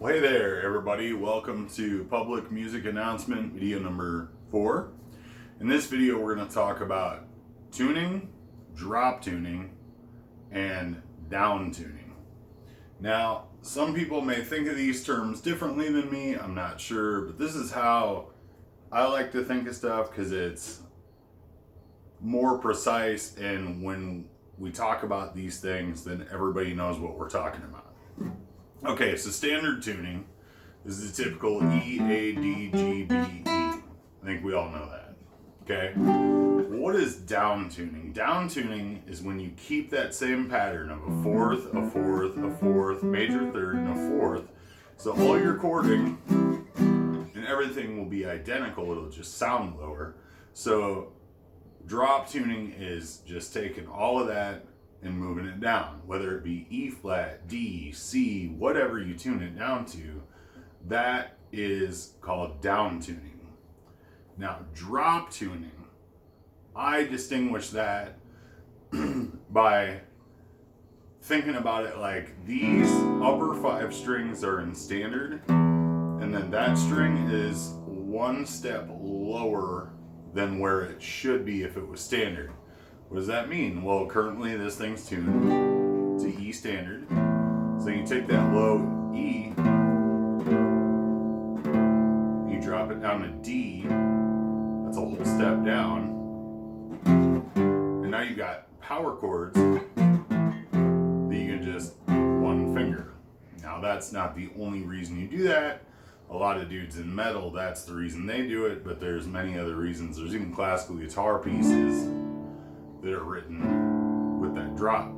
Well, hey there, everybody. Welcome to public music announcement video number 4. In this video, we're going to talk about tuning, drop tuning, and down tuning. Now, some people may think of these terms differently than me. I'm not sure, but this is how I like to think of stuff because it's more precise, and when we talk about these things, then everybody knows what we're talking about. Okay, so standard tuning is the typical E, A, D, G, B, E. I think we all know that. Okay? What is down tuning? Down tuning is when you keep that same pattern of a fourth, a fourth, a fourth, major third, and a fourth. So all your chording and everything will be identical. It'll just sound lower. So drop tuning is just taking all of that and moving it down, whether it be E flat, D, C, whatever you tune it down to, that is called down tuning. Now, drop tuning, I distinguish that by thinking about it like these upper 5 strings are in standard, and then that string is one step lower than where it should be if it was standard. What does that mean? Well, currently this thing's tuned to E standard. So you take that low E, you drop it down to D, that's a whole step down. And now you've got power chords that you can just one finger. Now that's not the only reason you do that. A lot of dudes in metal, that's the reason they do it, but there's many other reasons. There's even classical guitar pieces that are written with that drop.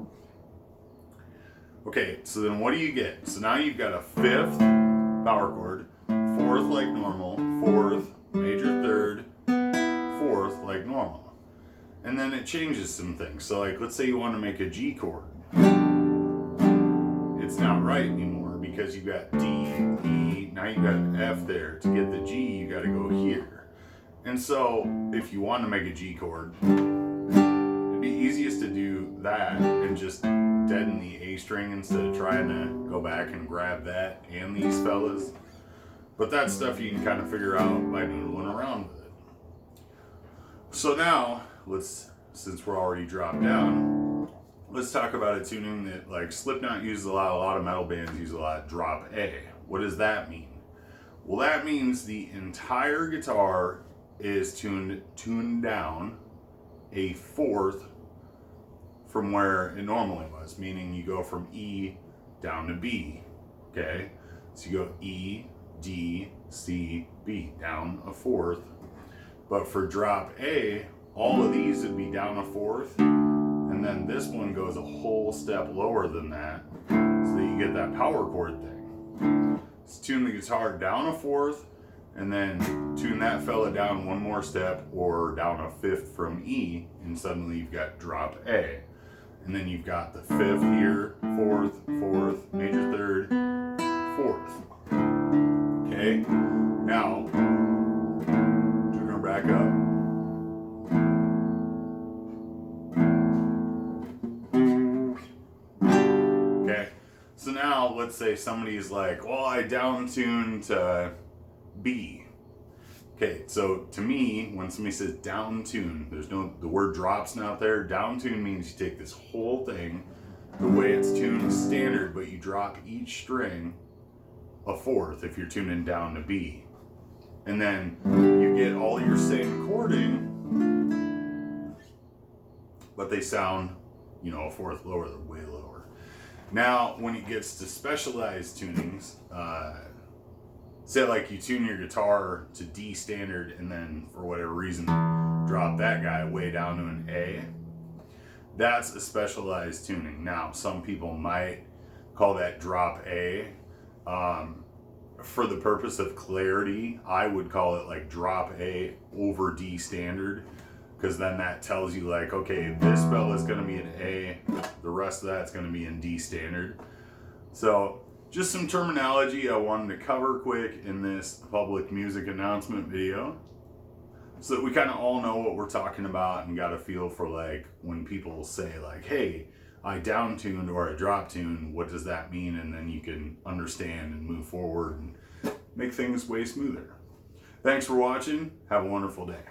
Okay, so then what do you get? So now you've got a 5th power chord, 4th like normal, 4th, major third, 4th like normal. And then it changes some things. So like, let's say you want to make a G chord. It's not right anymore because you've got D, E, now you've got an F there. To get the G, you got to go here. And so if you want to make a G chord, be easiest to do that and just deaden the A string instead of trying to go back and grab that and these fellas. But that stuff you can kind of figure out by noodling around with it. So now, since we're already dropped down, let's talk about a tuning that like Slipknot uses a lot of metal bands use a lot, drop A. What does that mean? Well, that means the entire guitar is tuned down a 4th from where it normally was, meaning you go from E down to B, okay? So you go E, D, C, B, down a 4th. But for drop A, all of these would be down a 4th, and then this one goes a whole step lower than that, so that you get that power chord thing. Let's tune the guitar down a 4th, and then tune that fella down one more step, or down a 5th from E, and suddenly you've got drop A. And then you've got the 5th here, 4th, 4th, major third, 4th. Okay? Now, we're gonna back up. Okay, so now let's say somebody's like, well, I down tuned to B. Okay, so to me, when somebody says down tune, the word drop's not there. Down tune means you take this whole thing, the way it's tuned standard, but you drop each string a 4th if you're tuning down to B. And then you get all your same chording, but they sound, a 4th lower, they're way lower. Now, when it gets to specialized tunings, say like you tune your guitar to D standard and then for whatever reason drop that guy way down to an A. That's a specialized tuning. Now some people might call that drop A. For the purpose of clarity, I would call it like drop A over D standard, because then that tells you like, okay, this spell is going to be an A, the rest of that's going to be in D standard. So just some terminology I wanted to cover quick in this public music announcement video, so that we kind of all know what we're talking about and got a feel for like when people say like, hey, I down tuned or I drop tuned, what does that mean? And then you can understand and move forward and make things way smoother. Thanks for watching. Have a wonderful day.